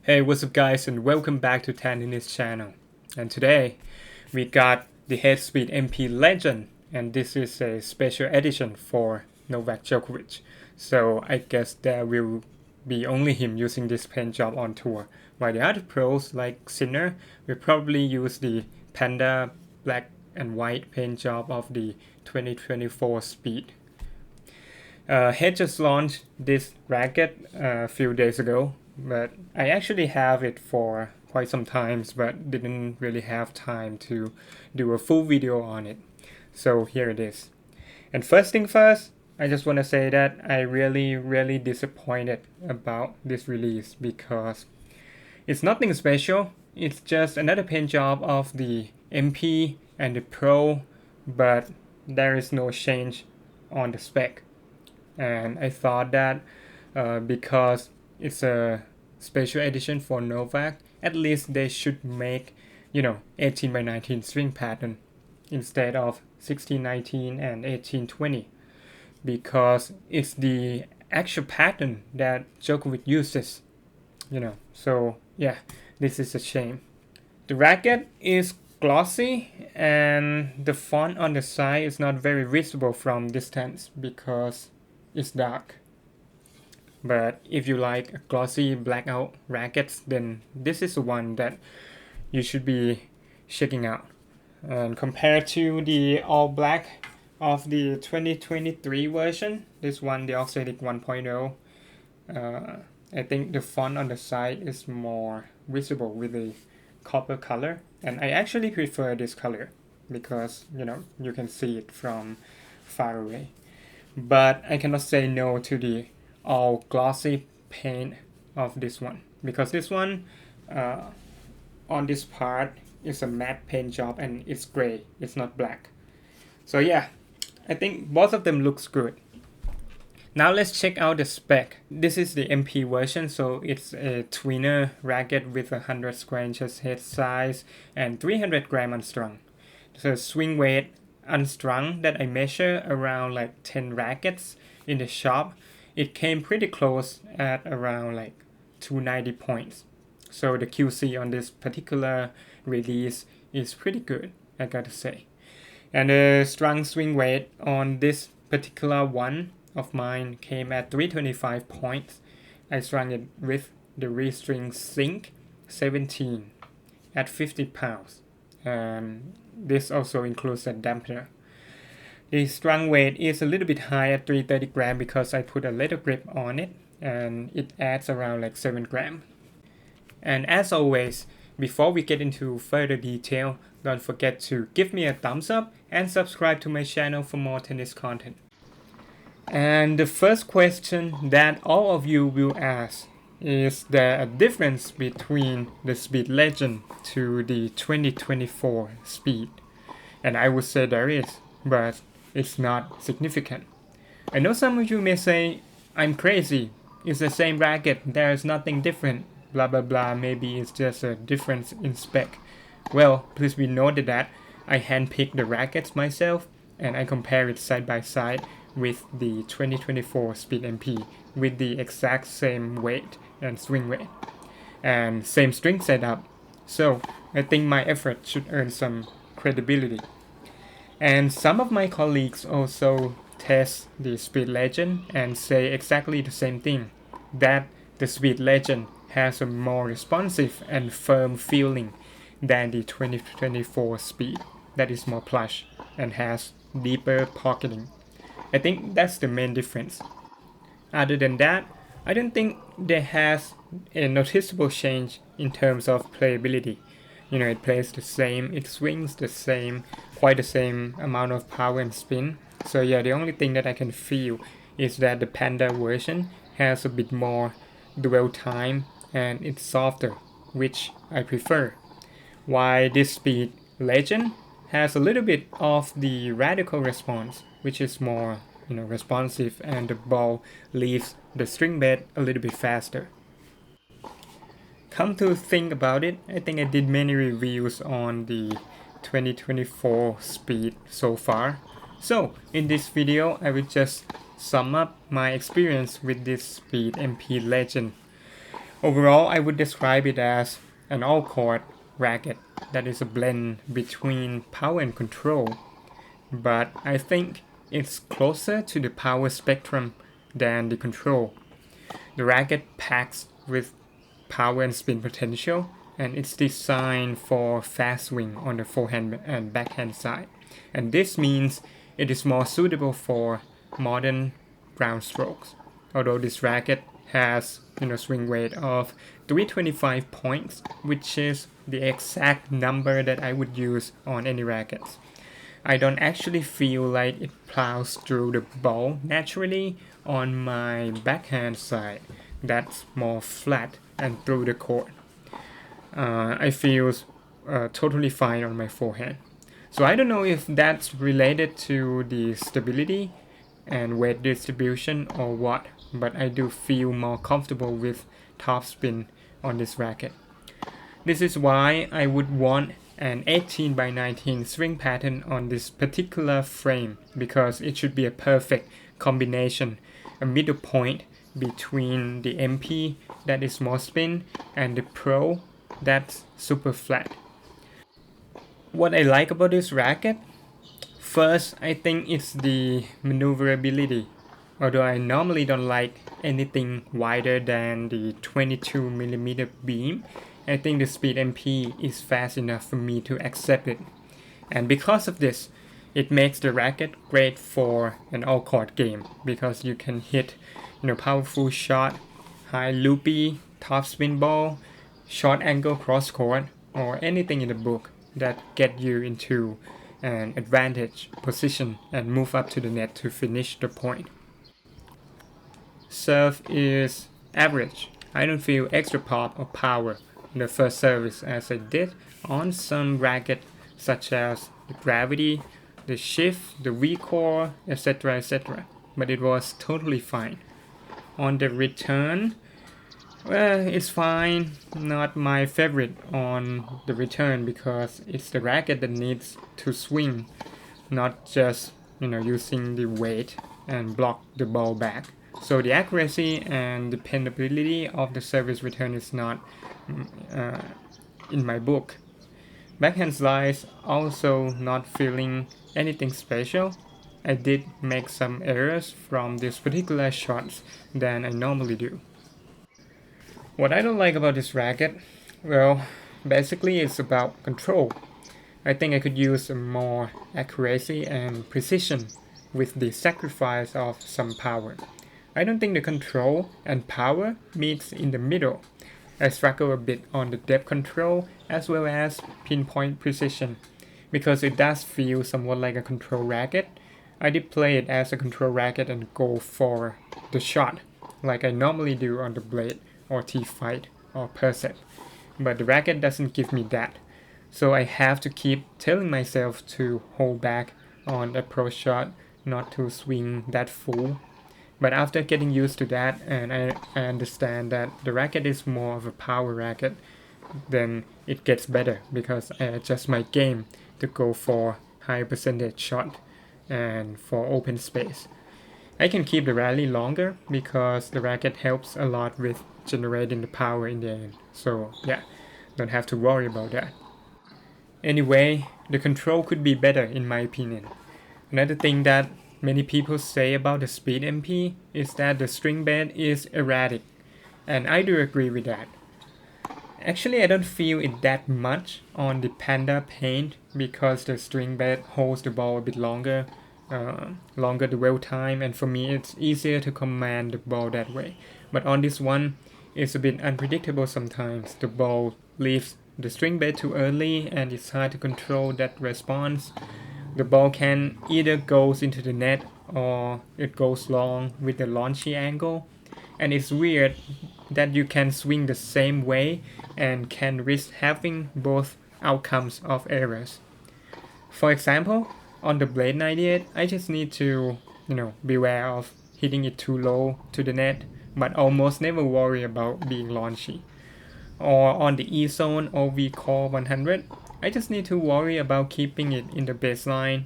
Hey, what's up guys, and welcome back to Tan in his channel. And today we got the Headspeed MP Legend, and this is a special edition for Novak Djokovic. So I guess there will be only him using this paint job on tour, while the other pros like Sinner will probably use the Panda black and white paint job of the 2024 Speed. Head just launched this racket a few days ago, but I actually have it for quite some times, but didn't really have time to do a full video on it. So here it is. And first thing first, I just want to say that I really disappointed about this release because it's nothing special. It's just another paint job of the MP and the Pro, but there is no change on the spec. And I thought that because it's a special edition for Novak, at least they should make 18 by 19 string pattern instead of 1619 and 1820, because it's the actual pattern that Djokovic uses. So yeah, this is a shame. The racket is glossy and the font on the side is not very visible from distance because it's dark. But if you like glossy blackout rackets, then this is the one that you should be checking out. And compared to the all black of the 2023 version, this one, the Oxalic 1.0, I think the font on the side is more visible with the copper color, and I actually prefer this color because you can see it from far away. But I cannot say no to the all glossy paint of this one, because this one on this part is a matte paint job and it's gray, it's not black. So yeah, I think both of them looks good. Now let's check out the spec. This is the MP version, so it's a twinner racket with 100 square inches head size and 300 gram unstrung. So swing weight unstrung that I measure around like 10 rackets in the shop, it came pretty close at around like 290 points. So the QC on this particular release is pretty good, I gotta say. And the strung swing weight on this particular one of mine came at 325 points. I strung it with the restring Sync 17 at 50 pounds. This also includes a dampener. The strung weight is a little bit high at 330 grams because I put a leather grip on it, and it adds around like 7 grams. And as always, before we get into further detail, don't forget to give me a thumbs up and subscribe to my channel for more tennis content. And the first question that all of you will ask, is there a difference between the Speed Legend to the 2024 Speed? And I would say there is, but it's not significant. I know some of you may say, I'm crazy, it's the same racket, there is nothing different, blah blah blah, maybe it's just a difference in spec. Well, please be noted that I handpicked the rackets myself and I compare it side by side with the 2024 Speed MP with the exact same weight and swing weight and same string setup. So I think my effort should earn some credibility. And some of my colleagues also test the Speed Legend and say exactly the same thing, that the Speed Legend has a more responsive and firm feeling than the 2024 Speed, that is more plush and has deeper pocketing. I think that's the main difference. Other than that, I don't think there has a noticeable change in terms of playability. It plays the same, it swings the same, quite the same amount of power and spin. So yeah, the only thing that I can feel is that the Panda version has a bit more dwell time and it's softer, which I prefer. While this Speed Legend has a little bit of the radical response, which is more responsive, and the ball leaves the string bed a little bit faster. Come to think about it, I think I did many reviews on the 2024 Speed so far. So in this video, I will just sum up my experience with this Speed MP Legend. Overall, I would describe it as an all-court racket that is a blend between power and control, but I think it's closer to the power spectrum than the control. The racket packs with power and spin potential, and it's designed for fast swing on the forehand and backhand side. And this means it is more suitable for modern ground strokes. Although this racket has swing weight of 325 points, which is the exact number that I would use on any rackets. I don't actually feel like it plows through the ball naturally on my backhand side. That's more flat and through the court. I feel totally fine on my forehand. So I don't know if that's related to the stability and weight distribution or what, but I do feel more comfortable with topspin on this racket. This is why I would want an 18 by 19 swing pattern on this particular frame, because it should be a perfect combination, a middle point between the MP that is more spin and the Pro that's super flat. What I like about this racket, first I think it's the maneuverability. Although I normally don't like anything wider than the 22mm beam, I think the Speed MP is fast enough for me to accept it. And because of this, it makes the racket great for an all-court game, because you can hit powerful shot, high loopy, top spin ball, short angle cross court, or anything in the book that get you into an advantage position and move up to the net to finish the point. Serve is average. I don't feel extra pop or power in the first service as I did on some racket such as the Gravity, the Shift, the V-Core, etc. But it was totally fine. On the return, well, it's fine. Not my favorite on the return because it's the racket that needs to swing, not just using the weight and block the ball back. So the accuracy and dependability of the service return is not in my book. Backhand slice also not feeling anything special. I did make some errors from this particular shots than I normally do. What I don't like about this racket, well, basically it's about control. I think I could use more accuracy and precision with the sacrifice of some power. I don't think the control and power meets in the middle. I struggle a bit on the depth control as well as pinpoint precision, because it does feel somewhat like a control racket. I did play it as a control racket and go for the shot like I normally do on the Blade or T-Fight or Percept, but the racket doesn't give me that. So I have to keep telling myself to hold back on the approach shot, not to swing that full. But after getting used to that, and I understand that the racket is more of a power racket, then it gets better because I adjust my game to go for high percentage shot and for open space. I can keep the rally longer because the racket helps a lot with generating the power in the end. So yeah, don't have to worry about that. Anyway, the control could be better in my opinion. Another thing that many people say about the Speed MP is that the string bed is erratic, and I do agree with that. Actually, I don't feel it that much on the Panda paint because the string bed holds the ball a bit longer, longer dwell time, and for me it's easier to command the ball that way. But on this one, it's a bit unpredictable sometimes. The ball leaves the string bed too early and it's hard to control that response. The ball can either goes into the net or it goes long with the launchy angle. And it's weird that you can swing the same way and can risk having both outcomes of errors. For example, on the Blade 98, I just need to, beware of hitting it too low to the net, but almost never worry about being launchy. Or on the E-Zone or V-Core 100, I just need to worry about keeping it in the baseline,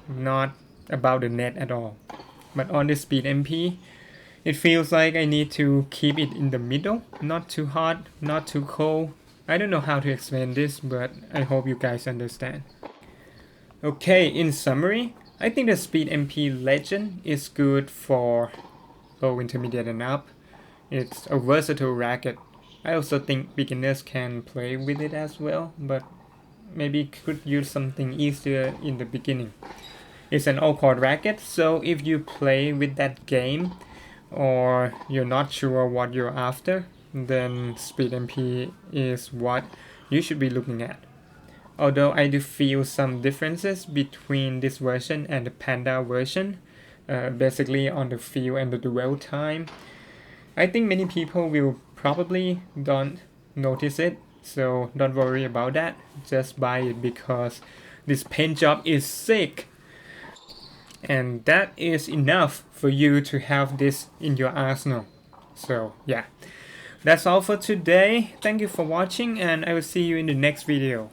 not about the net at all. But on the Speed MP, It feels like I need to keep it in the middle, not too hot, not too cold. I don't know how to explain this, but I hope you guys understand. Okay, in summary, I think the Speed MP Legend is good for low, intermediate, and up. It's a versatile racket. I also think beginners can play with it as well, but maybe could use something easier in the beginning. It's an all-court racket, so if you play with that game or you're not sure what you're after, then Speed MP is what you should be looking at. Although I do feel some differences between this version and the Panda version, basically on the feel and the dwell time. I think many people will probably don't notice it, so don't worry about that. Just buy it because this paint job is sick. And that is enough for you to have this in your arsenal. So yeah, that's all for today. Thank you for watching, and I will see you in the next video.